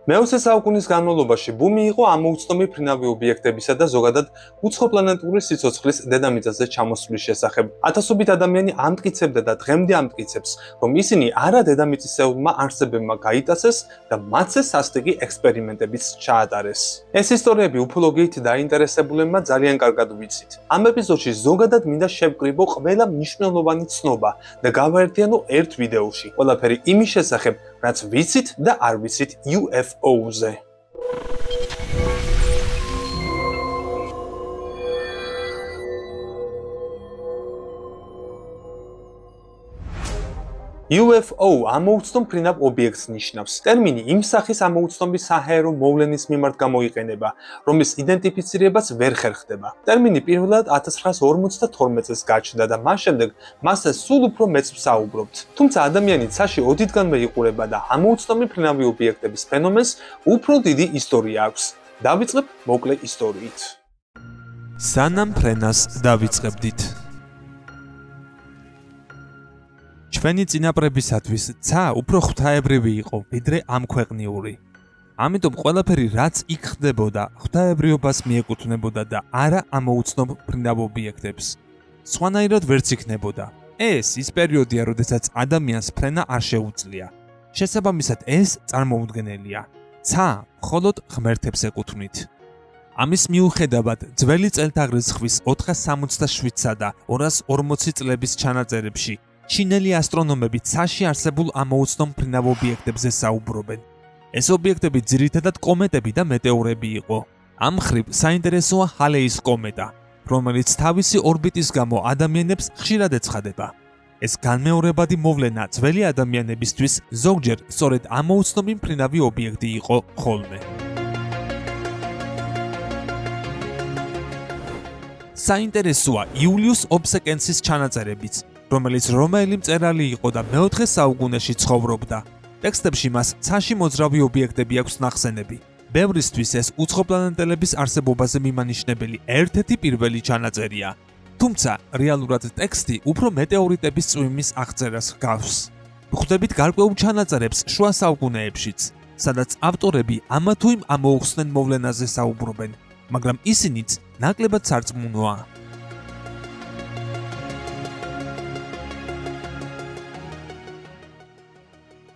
მეოცე საუკუნის განმავლობაში ბუმი იყო ამოუცნობი ფრინავი ობიექტებისა და ზოგადად უცხოპლანეტური სიცოცხლის დედამიწაზე ჩამოსვლის შესახებ. ათასობით ადამიანი ამტკიცებდა და დღემდე ამტკიცებს, რომ ისინი არა დედამიწისეულმა არსებებმა გაიტაცეს და მათზე სასტიკი ექსპერიმენტებიც ჩაატარეს. ეს ისტორიები უფოლოგიით დაინტერესებულებმა ძალიან კარგად ვიცით. ამ ეპიზოდში ზოგადად მინდა შევკრიბო ყველა მნიშვნელოვანი ცნობა და გავაერთიანო ერთ ვიდეოში. ყველაფერი იმის შესახებ, რაც ვიცით და არ ვიცით UFO-ზე. UFO ამოუცნობ ფრინავ ობიექტს ნიშნავს. ტერმინი იმ სახის ამოუცნობი საჰაერო მოვლენის მიმართ გამოიყენება, რომლის იდენტიფიცირებაც ვერ ხერხდება. ტერმინი პირველად 1952 წელს გაჩნდა და მას შემდეგ მასზე სულ უფრო მეც ვსაუბრობთ. თუმცა ადამიანი ცაში ოდითგანვე იყურება და ამოუცნობი ფრინავი ობიექტების ფენომენს უფრო დიდი ისტორია აქვს. დავიწყებ მოკლე ისტორიით. სანამ ფრენას დავიწყებდით. ჩვენი წინაპრებისათვის ცა უფრო ღვთაებრივი იყო, ვიდრე ამ ქვეყნიური. ამიტომ ყველაფერი რაც იქ ხდებოდა, ღვთაებრიობას მიეკუთვნებოდა და არა ამოუცნობ ფრინავ ობიექტებს. სხვანაირად ვერც იქნებოდა. ეს ის პერიოდია, როდესაც ადამიანს ფრენა არ შეუძლია. შესაბამისად, ეს წარმოუდგენელია. ცა მხოლოდ ღმერთებს ეკუთვნით. ამის მიუხედავად, ძველი წელთაღრიცხვის 467-სა და 240 წლების ჩანაწერებში ჩინელი ასტრონომები ცაში არსებულ ამოუცნობ ფრინავ ობიექტებზე საუბრობენ. ეს ობიექტები ძირითადად კომეტები და მეტეორები იყო. ამ მხრივ საინტერესოა ჰალეის კომეტა, რომელიც თავისი ორბიტის გამო ადამიანებს ხშირად ეცხადება. ეს განმეორებადი მოვლენა ძველი ადამიანებისთვის ზოგჯერ სწორედ ამოუცნობი ფრინავი ობიექტი იყო ხოლმე. საინტერესოა იულიუს ობსეკენსის ჩანაწერებიც, რომელიც რომაელი მწერალი იყო და მეოთხე საუკუნეში ცხოვრობდა. ტექსტებში მას ცაში მოძრავი ობიექტები აქვს ნახსენები. ბევრისთვის ეს უცხოპლანეტელების არსებობაზე მიმანიშნებელი ერთ-ერთი პირველი ჩანაწერია. თუმცა რეალურად ტექსტი უფრო მეტეორიტების წვიმის აღწერას ჰგავს. ვხვდებით გარკვეულ ჩანაწერებს შუა საუკუნეებშიც, სადაც ავტორები ამა თუ იმ ამოუხსნენ მოვლენაზე საუბრობენ, მაგრამ ისინიც ნაკლებად სარწმუნოა.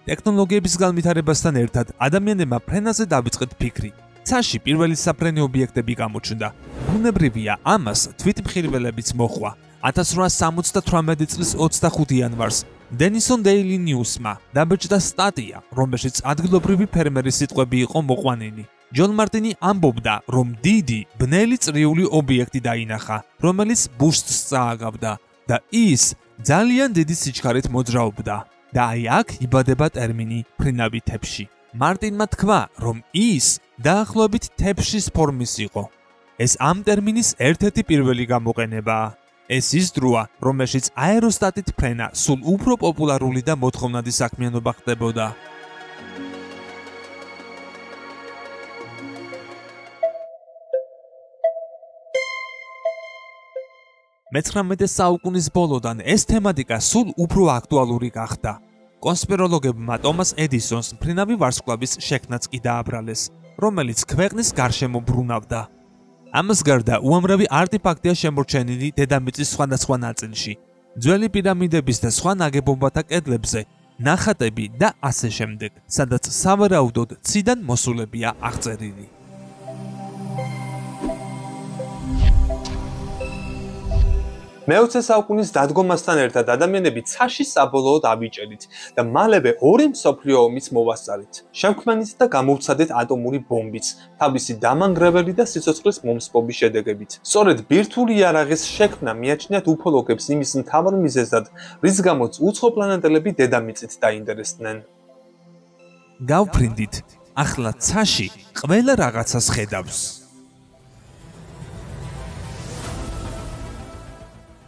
ტექნოლოგიების განვითარებასთან ერთად ადამიანებმა ფრენაზე დავიწყეთ ფიქრი. ცაში პირველი საფრენი ობიექტები გამოჩნდა. ბუნებრივია, ამას თვითმხილველებიც მოჰყვა. 1878 წლის 25 იანვარს დენისონ დეილი ნიუსმა დაბეჭდა სტატია, რომელშიც ადგილობრივი ფერმერის სიტყვები იყო მოყვანილი. ჯონ მარტინი ამბობდა, რომ დიდი, ბნელი წრიული ობიექტი დაინახა, რომელიც ბუშტს წააგავდა და ის ძალიან დიდი სიჩქარით მოძრაობდა. და აი აქ იბადება ტერმინი ფრინავი თეფში. მარტინმა თქვა, რომ ის დაახლოებით თეფშის ფორმის იყო. ეს ამ ტერმინის ერთ-ერთი პირველი გამოყენებაა. ეს ის დროა, რომელშიც აეროსტატით ფრენა სულ უფრო პოპულარული და მოთხოვნადი საქმიანობა ხდებოდა. მე-19 საუკუნის ბოლოდან ეს თემატიკა სულ უფრო აქტუალური გახდა. კონსპიროლოგებმა ტომას ედისონს მფრინავი ვარსკვლავის შექმნაც კი დააბრალეს, რომელიც ქვეყნის გარშემო ბრუნავდა. ამას გარდა უამრავი არტეფაქტია შემორჩენილი დედამიწის სხვადასხვა ნაწილში, ძველი პირამიდების და სხვა ნაგებობათა კედლებზე, ნახატები და ასე შემდეგ, სადაც სავარაუდოდ ციდან მოსულებია აღწერილი. მეოცე საუკუნის დადგომასთან ერთად ადამიანები ცაში საბოლოოდ ავიჭერით და მალევე ორი მსოფლიო ომის მოვასწარით. შევქმნით და გამოვცადეთ ატომური ბომბიც, თავისი დამანგრეველი და სიცოცხლის მომსპობის შედეგებით. სწორედ ბირთვული იარაღის შექმნა მიაჩნიათ უფოლოგებს იმის მთავარ მიზეზად, რის გამოც უცხოპლანეტელები დედამიწით დაინტერესდნენ. გავფრინდით, ახლა ცაში ყველა რაღაცას ხედავს.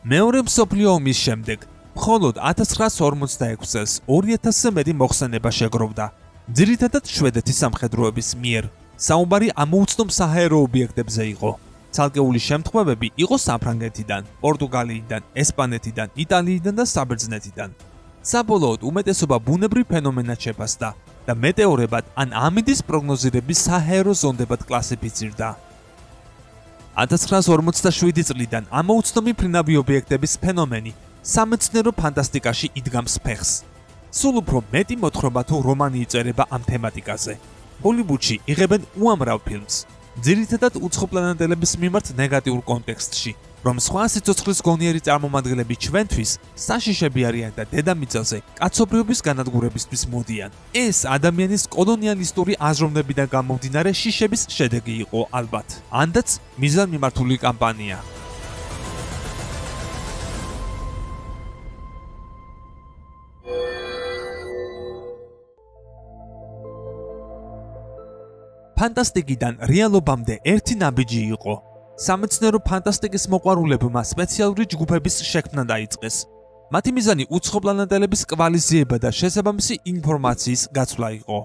მეორე მსოფლიო ომის შემდეგ, მხოლოდ 1946 წელს 2000-ზე მეტი მოხსენება შეგროვდა, ძირითადად შვედეთის სამხედროების მიერ. საუბარი ამოუცნობ საჰაერო ობიექტებზე იყო. ცალკეული შემთხვევები იყო საფრანგეთიდან, პორტუგალიიდან, ესპანეთიდან, იტალიიდან და საბერძნეთიდან. საბოლოოდ უმეტესობა ბუნებრივ ფენომენად შეფასდა. და მეტეორებად ან ამინდის პროგნოზირების საჰაერო ზონდებად კლასიფიცირდა. 1947 წლიდან ამოუცნობი მფრინავი ობიექტების ფენომენი სამეცნიერო ფანტასტიკაში იდგამს ფეხს. სულ უფრო მეტი მოთხრობა თუ რომანი იწერება ამ თემატიკაზე. ჰოლივუდში იღებენ უამრავ ფილმს, ძირითადად უცხოპლანეტელების მიმართ ნეგატიურ კონტექსტში, რომ სხვა სიცოცხლის გონიერი წარმომადგენლები ჩვენთვის საშიშები არიან და დედამიწაზე კაცობრიობის განადგურებისთვის მოდიან. ეს ადამიანის კოლონიალისტური აზროვნებიდან გამომდინარე შიშების შედეგი იყო ალბათ. ანდაც მიზანმიმართული კამპანია. ფანტასტიკიდან რეალობამდე ერთი ნაბიჯი იყო. სამეცნიერო ფანტასტიკის მოყვარულებმა სპეციალური ჯგუფების შექმნა დაიწყეს. მათი მიზანი უცხოპლანეტელების კვალიზება და შესაბამისი ინფორმაციის გაცვლა იყო.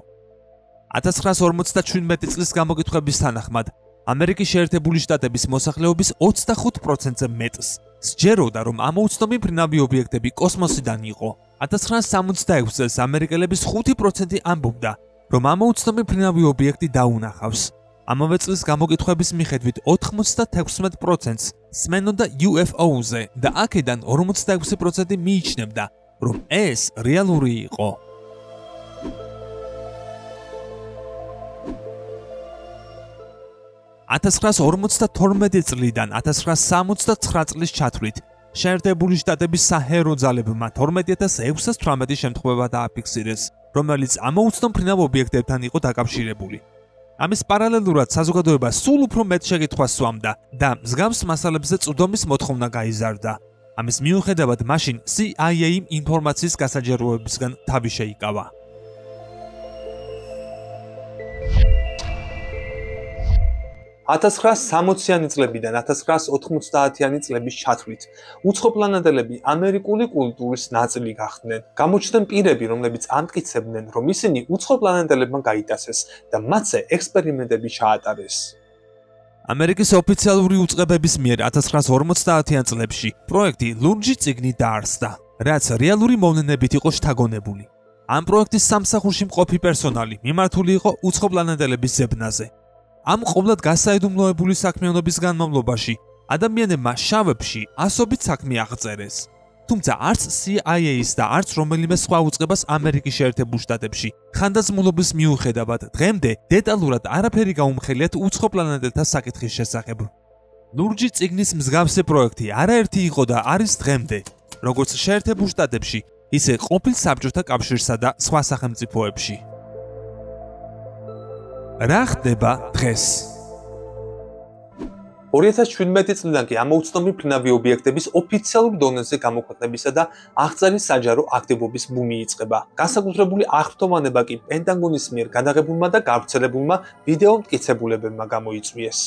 1957 წლის გამოკითხვების თანახმად, ამერიკის შეერთებული შტატების მოსახლეობის 25%-ზე მეტს სჯეროდა, რომ ამოუცნობი მფრინავი ობიექტები კოსმოსიდან იყო. 1966 წელს ამერიკელების 5% ამბობდა, რომ ამოუცნობი მფრინავი ობიექტი დაუნახავს. ამავე წლის გამოკითხვების მიხედვით 96%-ს სმენოდა UFO-ზე და აქედან 46% მიიჩნევდა, რომ ეს რეალური იყო. 1952 წლიდან 1969 წლის ჩათვლით შეერთებული შტატების საჰაერო ძალებმა 12618 შემთხვევა დააფიქსირეს, რომელიც ამოუცნობ მფრინავ ობიექტებთან იყო დაკავშირებული. ამის პარალელურად საზოგადოება სულ უფრო მეტ შეკითხვას სვამდა და მსგავს მასალებზე წვდომის მოთხოვნა გაიზარდა. ამის მიუხედავად მაშინ CIA-მ ინფორმაციის გასაჯეროებისგან თავი შეიკავა. $1960-იანი წლებიდან 1990-იანი წლების ჩათვლით უცხოპლანეტელები ამერიკული კულტურის ნაწილი გახდნენ. გამოჩნდნენ პირები, რომლებიც ამტკიცებდნენ, რომ ისინი უცხოპლანეტელებმა გაიტაცეს და მათზე ექსპერიმენტები ჩაატარეს. ამერიკის ოფიციალური უწყებების მიერ 1950-იან წლებში პროექტი ლურჯი წიგნი დაარსდა, რაც რეალური მოვლენებით იყო შთაგონებული. ამ პროექტის სამსახურში მყოფი პერსონალი მიმართული იყო უცხოპლანეტელების ზებნაზე. ამ ყოვლად გასაიდუმლოებული საქმიანობის განმავლობაში ადამიანებმა შავებში ასობით საქმე აღწერეს. თუმცა არც CIA-ს და არც რომელიმე სხვა უწყებას ამერიკის შეერთებულ შტატებში ხანდაზმულობის მიუხედავად დღემდე დეტალურად არაფერი გაუმხელიათ უცხოპლანეტელთა საკითხის შესახებ. ლურჯი წიგნის მსგავსი პროექტი არაერთი იყო და არის დღემდე, როგორც შეერთებულ შტატებში, ისე ყოფილ საბჭოთა კავშირსა და სხვა სახელმწიფოებში. რა ხდება დღეს? 2017 წლიდან კი ამოუცნობი მფრინავი ობიექტების ოფიციალურ დონეზე გამოქვეყნებისა და აღწერის საჯარო აქტივობის ბუმი იწყება. განსაკუთრებული აღფრთოვანება კი პენტაგონის მიერ გადაღებულმა და გავრცელებულმა ვიდეო მტკიცებულებებმა გამოიწვიეს.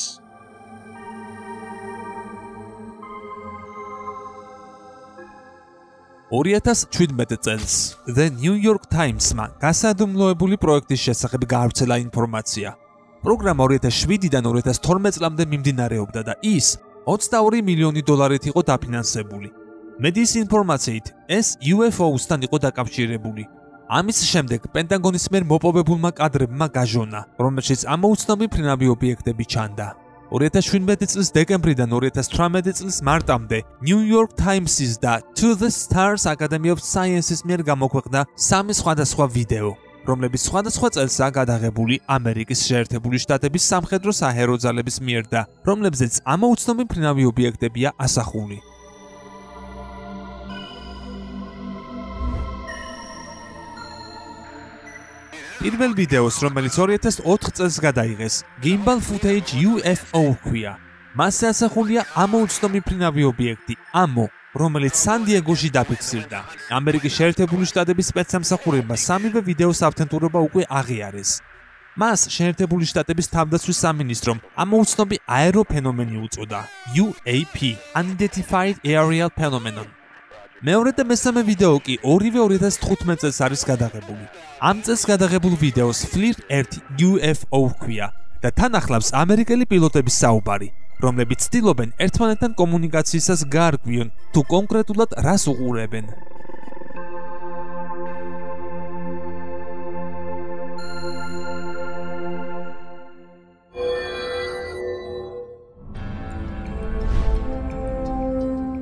2017 წელს The New York Times-მა გასადუმლოებული პროექტის შესახებ გაავრცელა ინფორმაცია. პროგრამა 2007-დან 2012 წლამდე მიმდინარეობდა და ის $22 მილიონი იყო დაფინანსებული. მედიის ინფორმაციით, ეს UFO-სთან იყო დაკავშირებული. ამის შემდეგ პენტაგონის მიერ მოპოვებულმა კადრებმა გაჟონა, რომელშიც ამოუცნობი მფრინავი ობიექტები ჩანდა. 2017 წლის დეკემბრიდან 2018 წლის მარტამდე New York Times-ის და To the Stars Academy of Sciences მიერ გამოქვეყნდა 3 სხვადასხვა ვიდეო, რომლებიც სხვადასხვა წელსაა გადაღებული ამერიკის შეერთებული შტატების სამხედრო საჰაერო ძალების მიერ და რომლებზეც ამოუცნობი მფრინავი ობიექტებია ასახული. პირველ ვიდეოს, რომელიც 2004 წელს გადაიღეს, Gimbal Footage UFO ჰქვია. მასზე ასახულია ამოუცნობი მფრინავი ობიექტი AMO, რომელიც სან-დიეგოში დაფიქსირდა. ამერიკის შეერთებული შტატების სპეცსამსახურებმა სამივე ვიდეოს ავთენტურობა უკვე აღიარეს. მას შეერთებული შტატების თავდაცვის სამინისტრომ ამოუცნობი აეროფენომენი უწოდა UAP, Unidentified Aerial Phenomenon. მეორე და მესამე ვიდეო კი ორივე 2015 წელს არის გადაღებული. ამ წელს გადაღებულ ვიდეოს Flirt 1 UFO ჰქვია და თან ახლავს ამერიკელი პილოტების საუბარი, რომლებიც ცდილობენ ერთმანეთთან კომუნიკაციისას გაარკვიონ თუ კონკრეტულად რას უყურებენ.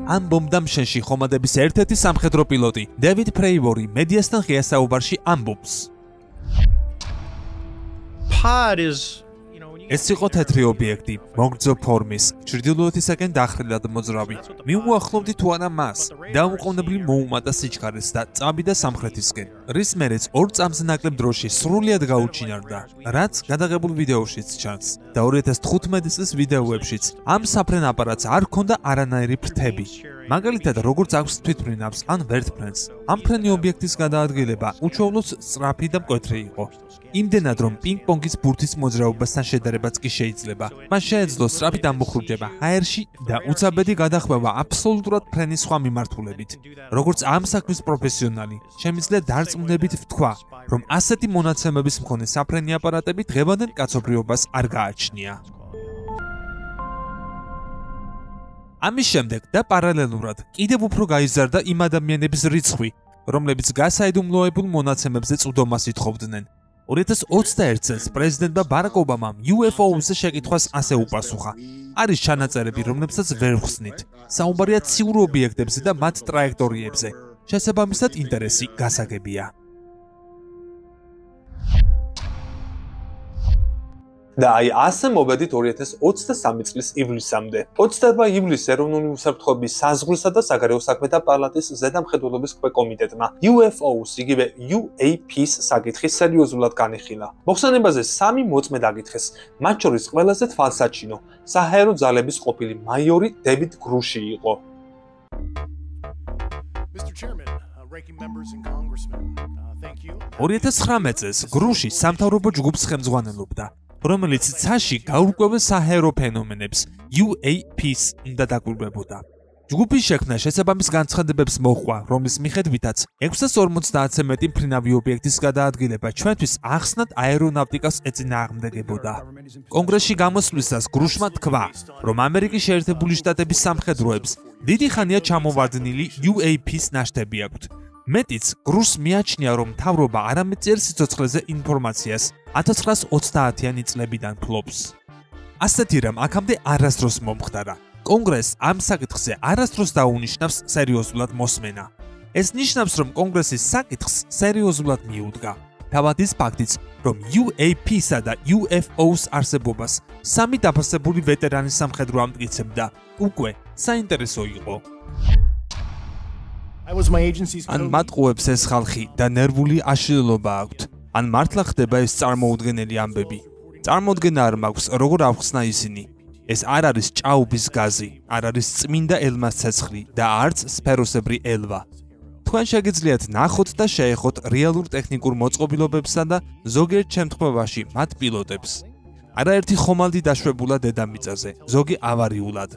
ამ ბომბდამშენში ხომალდების ერთ-ერთი სამხედრო პილოტი დევიდ ფრეივორი მედიასთან ღია საუბარში ამბობს. ეს იყო თეთრი ობიექტი, მოგრძო ფორმის, ჩრდილოეთისაკენ დახრილად მოძრავი. მიუახლოვდი თუ არა მას, დაუყოვნებლივ მოუმატა სიჩქარეს და წავიდა სამხრეთისკენ. რის მერეც 2 წამზე ნაკლებ დროში სრულიად გაუჩინარდა, რაც გადაღებულ ვიდეოშიც ჩანს და 2015 წლის ვიდეოებშიც ამ საფრენ აპარატს არ ჰქონდა არანაირი ფრთები. მაგალითად, როგორც აქვს თვითმფრინავს ან ვერტმფრენს, ამ ფრენი ობიექტის გადაადგილება უჩვეულოდ სწრაფი და მკვეთრი იყო. იმდენად, რომ პინგ-პონგის ბურთის მოძრაობასთან შედარებაც კი შეიძლება. მას შეეძლო სწრაფი დამუხრუჭება ჰაერში და უცაბედი გადახვევა აბსოლუტურად ფრენის სხვა მიმართულებით. როგორც ამ საქმის პროფესიონალი, შემიძლია დარწმუნებით ვთქვა, რომ ასეთი მონაცემების მქონე საფრენი აპარატები დღევანდელ კაცობრიობას არ გააჩნია. ამის შემდეგ და პარალელურად კიდევ უფრო გაიზარდა იმ ადამიანების რიცხვი, რომლებიც გასაიდუმლოებულ მონაცემებზე წვდომას ითხოვდნენ. 2021 წელს პრეზიდენტმა ბარაკ ობამამ UFO-ზე შეკითხვას ასე უპასუხა. არის ჩანაწერები, რომლებსაც ვერ ვხსნით. საუბარია ციურ ობიექტებზე და მათ ტრაექტორიებზე. შესაბამისად ინტერესი გასაგებია. და აი ასე მოვედით 2023 წლის ივლისამდე. 20 ივლისს ეროვნული უსაფრთხოების საზღვრისა და საგარეო საქმეთა პალატის ზედამხედველობის ქვეკომიტეტმა UFO-ს, იგივე UAP-ს საკითხი სერიოზულად განიხილა. მოხსენებაზე 3 მოწმე დაკითხეს, მათ შორის ყველაზე თვალსაჩინო საჰაერო ძალების ყოფილი მაიორი დევიდ გრუში იყო. Mr. Chairman, ranking members and congressmen, thank you. 2019 წელს გრუში სამთავრობო ჯგუფს ხელმძღვანელობდა, რომელიც ცაში გაურკვეველ საჰაერო ფენომენებს UAP-ს უნდა დაკვირვებოდა. ჯგუფის შექმნა შესაბამის განცხადებებს მოჰყვა, რომლის მიხედვითაც 650-ზე მეტი მფრინავი ობიექტის გადაადგილება ჩვენთვის ახსნად აერონავტიკას ეწინააღმდეგებოდა. კონგრესში გამოსვლისას გრუშმა თქვა, რომ ამერიკის შეერთებული შტატების სამხედროებს დიდი ხანია ჩამოვარდნილი UAP-ს ნაშთები აქვთ. მეტიც, გრუშს მიაჩნია, რომ მთავრობა არამეწერ სიცოცხლეზე ინფორმაციას 1930-იანი წლებიდან ფლობს. ასეთი რამ აქამდე არასდროს მომხდარა. კონგრესს ამ საკითხზე არასდროს დაუნიშნავს სერიოზულად მოსმენა. ეს ნიშნავს, რომ კონგრესის საკითხს სერიოზულად მიუდგა. თავად ის ფაქტიც, რომ UAP-სა და UFO-ს არსებობას 3 დაფასებული ვეტერანი სამხედრო ამტკიცებდა, უკვე საინტერესო იყო. ან მატყუებს ეს ხალხი და ნერვული აშლილობა აქვთ, ან მართლა ხდება ეს წარმოუდგენელი ამბები. წარმოუდგენა არ მაქვს, როგორ ავხსნა ისინი. ეს არ არის ჭაობის გაზი, არ არის წმინდა ელმას ცეცხლი და არც სფეროსებრი ელვა. თქვენ შეგიძლიათ ნახოთ და შეეხოთ რეალურ ტექნიკურ მოწყობილობებსა და ზოგიერთ შემთხვევაში მათ პილოტებს. არაერთი ხომალდი დაშვებულა დედამიწაზე, ზოგი ავარიულად.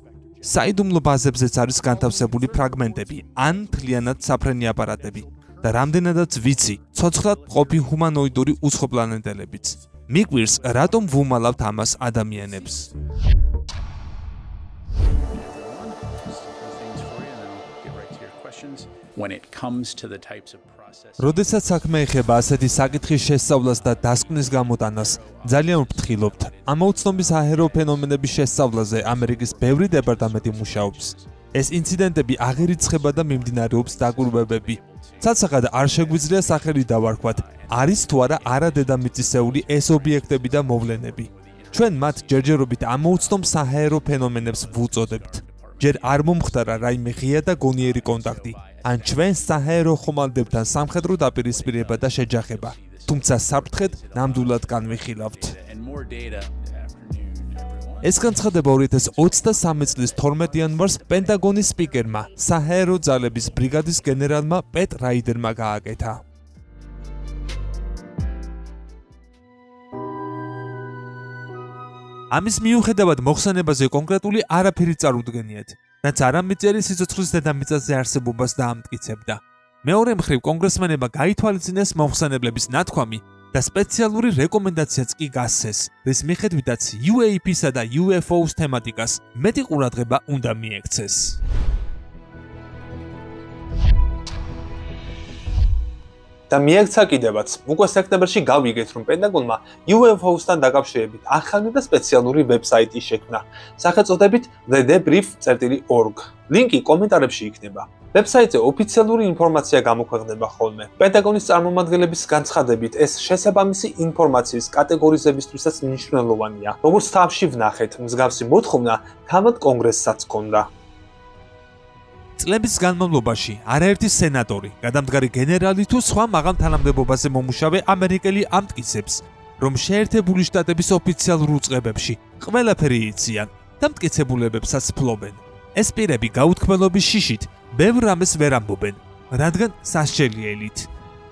საიდუმლო ბაზებზეც არის განთავსებული ფრაგმენტები, ან მთლიანად საფრენი აპარატები და რამდენადაც ვიცი, ცოცხლად მყოფი ჰუმანოიდური უცხოპლანეტელებიც. მიგვირს, რატომ ვუმალავთ ამას ადამიანებს. როდესაც საქმე ეხება ასეთი საკითხის შესწავლას და დასკვნის გამოტანას, ძალიან ვფრთხილობთ. ამოუცნობის საჰაერო ფენომენების შესწავლაზე ამერიკის ბევრი დეპარტამენტი მუშაობს. ეს ინციდენტები აღერიცხება და მიმდინარეობს დაკვირვებები. ცალსახად არ შეგვიძლია სახელი დავარქვათ, არის თუ არა არადედამიწისეული ეს ობიექტები და მოვლენები. ჩვენ მათ ჯერჯერობით ამოუცნობ საჰაერო ფენომენებს ვუწოდებთ. ჯერ არ მომხდარა რაიმე ღია და გონიერი კონტაქტი, ან ჩვენ საჰაერო ხომალდებთან სამხედრო დაპირისპირება და შეჯახება, თუმცა საფრთხედ ნამდვილად განვიხილავთ. ეს განცხადება 2023 წლის 12 იანვარს პენტაგონის სპიკერმა, საჰაერო ძალების ბრიგადის გენერალმა პეტ რაიდერმა გააკეთა. ამის მიუხედავად მოხსენებაზე კონკრეტული არაფერი წარუდგენიათ, რაც არამეწერი სიცოცხლის დედამიწაზე არსებობას დაამტკიცებდა. მეორე მხრივ კონგრესმენებმა გაითვალისწინეს მოხსენებლების ნათქვამი და სპეციალური რეკომენდაციაც კი გასცეს, რის მიხედვითაც UAP-სა და UFO-ს თემატიკას მეტი ყურადღება უნდა მიექცეს. და მიექცა კიდევაც. უკვე სექტემბერში გავიგეთ, რომ პენტაგონმა UFO-სთან დაკავშირებით ახალი და სპეციალური ვებსაიტი შექმნა, სახელწოდებით thedebrief.org. ლინკი კომენტარებში იქნება. ვებსაიტზე ოფიციალური ინფორმაცია გამოქვეყნება ხოლმე. პენტაგონის წარმომადგენლების განცხადებით, ეს შესაბამისი ინფორმაციის კატეგორიზებისთვისაც მნიშვნელოვანია. როგორც თავში ვნახეთ, მსგავსი მოთხოვნა თავად კონგრესსაც ჰქონდა. წლების განმავლობაში არაერთი სენატორი, გადამდგარი გენერალი თუ სხვა მაღალ თანამდებობაზე მომუშავე ამერიკელი ამტკიცებს, რომ შეერთებული შტატების ოფიციალურ უწყებებში ყველაფერი იციან და მტკიცებულებებსაც ფლობენ. ეს პირები გაუთქმელობის შიშით ბევრ რამეს ვერ ამბობენ, რადგან სასჯელიელით.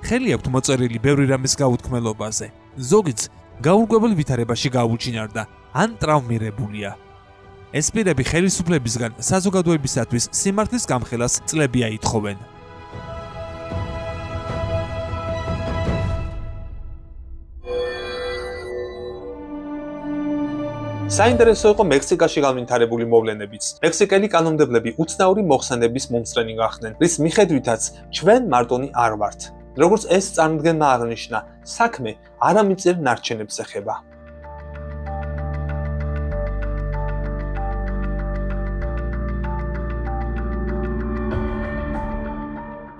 ხელი აქვთ მოწერილი ბევრი რამის გაუთქმელობაზე. ზოგიც გაურკვეველ ვითარებაში გაუჩინარდა ან ტრავმირებულია. ეს პირები ხელისუფლებისგან საზოგადოებისათვის სიმართლის გამხელას წლები აითხოვენ. საინტერესო იყო მექსიკაში განვითარებული მოვლენებიც. მექსიკელი კანონმდებლები უცნაური მოხსენების მომსწრენი გახდნენ, რის მიხედვითაც ჩვენ მარტონი არ ვართ. როგორც ეს წარმოდგენმა აღნიშნა, საქმე არამიწერ ნარჩენებს ეხება.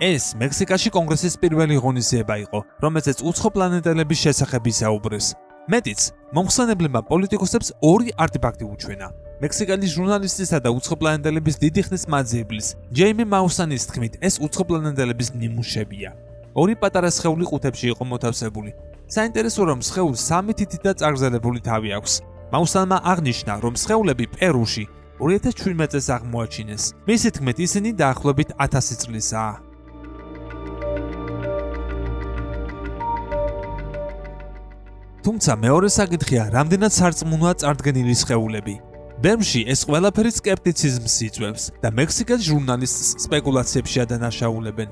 ეს მექსიკაში კონგრესის პირველი ღონისძიება იყო, რომელზეც უცხო პლანეტელების შესახებ ისაუბრეს. მეტიც, მომხსენებლებმა პოლიტიკოსებს ორი არტეფაქტი უჩვენა. მექსიკელი ჟურნალისტისა და უცხო პლანეტელების დიდი ხნის მაძიებლის, ჯეიმი მაუსანის თქმით, ეს უცხო პლანეტელების ნიმუშებია. ორი პატარა სხეული ყუთებში იყო მოთავსებული. საინტერესოა, რომ სხეულს 3 თითი და წაგრძელებული თავი აქვს. მაუსანმა აღნიშნა, რომ სხეულები პერუში 2017 წელს აღმოაჩინეს. მისი თქმით, ისინი დაახლოებით 1000 წლისაა. თუმცა მეორე საკითხია, რამდენად სარწმუნოა წარდგენილი სხეულები. ბერმში ეს ყველაფერი სკეპტიციზმს იწვევს და მექსიკის ჟურნალისტს სპეკულაციებში ადანაშაულებენ.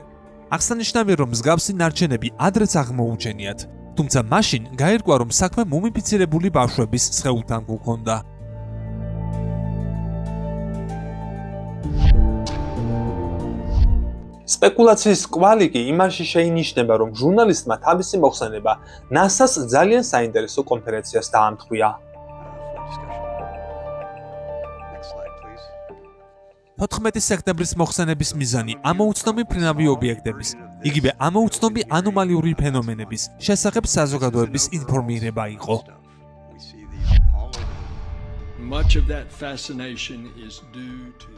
აღსანიშნავია, რომ მსგავსი ნარჩენები ადრეც აღმოუჩენიათ, თუმცა მაშინ გაირკვა, რომ საქმე მუმიფიცირებული ბავშვების სხეულთან გვქონდა. სპეკულაციის კვალი კი იმაში შეინიშნება, რომ ჟურნალისტმა თავისი მოხსენება NASA-ს ძალიან საინტერესო კონფერენციას დაამთხვია. 14 სექტემბრის მოხსენების მიზანი ამოუცნობი ფრინავი ობიექტების, იგივე ამოუცნობი ანომალიური ფენომენების შესახებ საზოგადოების ინფორმირება იყო.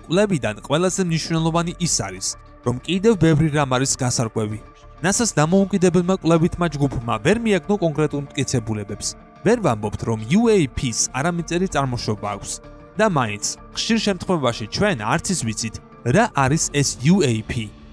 კვლევიდან ყველაზე მნიშვნელოვანი ის არის, რომ კიდევ ბევრი რამ არის გასარკვევი. NASA-ს დამოუკიდებელმა კვლევითმა ჯგუფმა ვერ მიაგნო კონკრეტულ მტკიცებულებებს. ვერ ვამბობთ, რომ UAP-ს არამიწერი წარმოშობა აქვს. და მაინც, ხშირ შემთხვევაში ჩვენ არც ის ვიცით, რა არის ეს UAP.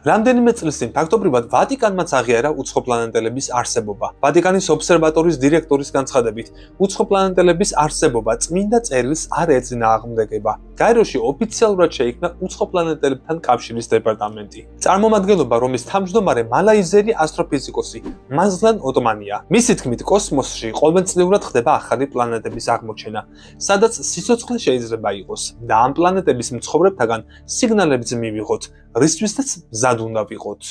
რამდენიმე წლის წინ ფაქტობრივად ვატიკანმაც აღიარა უცხოპლანეტელების არსებობა. ვატიკანის ობსერვატორის დირექტორის განცხადებით, უცხოპლანეტელების არსებობა წმინდა წერილს არ ეძინა აღმდეგება. გაეროში ოფიციალურად შეიქმნა უცხოპლანეტელებთან კავშირის დეპარტამენტი. წარმომადგენლობა, რომლის თავმჯდომარე მალაიზიელი ასტროფიზიკოსი მაზლან ოტმანია. მისი თქმით, კოსმოსში ყოველწლიურად ხდება ახალი პლანეტების აღმოჩენა, სადაც სიცოცხლე შეიძლება იყოს და ამ პლანეტების მცხოვრებთაგან სიგნალებიც მივიღოთ, რისთვისაც მზად უნდა ვიყოთ.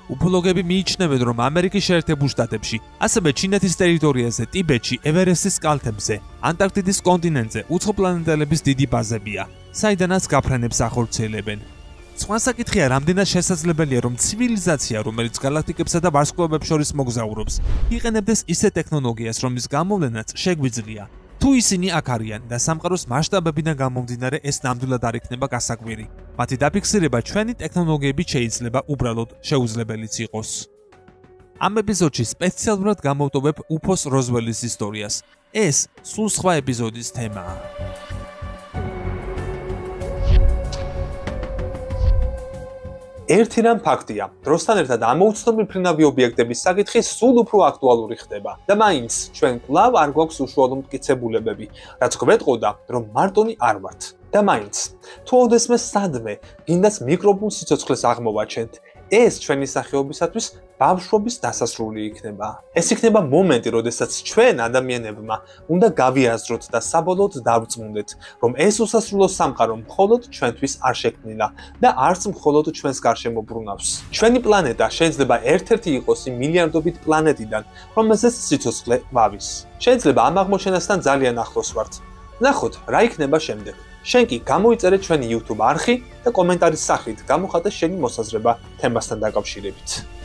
უფოლოგები მიიჩნევენ, რომ ამერიკის შეერთებულ შტატებში, ასევე ჩინეთის ტერიტორიაზე, ტიბეტში, ევერესტის კალთებზე, ანტარქტიდის კონტინენტზე უცხოპლანეტელების დიდი ბაზებია, საიდანაც გაფრენებს ახორციელებენ. სხვა საკითხია, რამდენად შესაძლებელია, რომ ცივილიზაცია, რომელიც გალაქტიკებსა და ვარსკვლავებს შორის მოგზაურობს, იყენებდეს ისეთ ტექნოლოგიას, რომლის გამოვლენაც შეგვიძლია. თუ ისინი აქ არიან და სამყაროს მასშტაბებიდან გამომდინარე ეს ნამდვილად არ იქნება გასაკვირი. მათი დაფიქსირება ჩვენი ტექნოლოგიებით შეიძლება უბრალოდ შეუძლებელიც იყოს. ამ ეპიზოდში სპეციალურად გამოვტოვებ უფოს როზველის ისტორიას. ეს სულ სხვა ეპიზოდის თემაა. ერთი რამ ფაქტია, დროსთან ერთად ამოუცნობი ფრინავი ობიექტების საკითხი სულ უფრო აქტუალური ხდება და მაინც ჩვენ კვლავ არ გვაქვს უშუალო მტკიცებულებები, რაც გვეტყოდა, რომ მარტონი არ ვართ. და მაინც, თუ ოდესმე სადმე გინდას მიკრობულ სიცოცხლეს აღმოვაჩენთ, ეს ჩვენი სახეობისათვის ბავშვობის დასასრული იქნება. ეს იქნება მომენტი, როდესაც ჩვენ ადამიანებმა უნდა გავიაზროთ და საბოლოოდ დავწმუნდეთ, რომ ეს უსასრულო სამყარო მხოლოდ ჩვენთვის არ შექმნილა და არც მხოლოდ ჩვენს გარშემო ბრუნავს. ჩვენი პლანეტა შეიძლება ერთ-ერთი იყოს იმ მილიარდობით პლანეტიდან, რომელზეც სიცოცხლე ვავის. შეიძლება ამ აღმოჩენასთან ძალიან ახლოს ვართ. ნახოთ, რა იქნება შემდეგ. შენ კი გამოიწერე ჩვენი YouTube არხი და კომენტარის სახით გამოხატე შენი მოსაზრება თემასთან დაკავშირებით.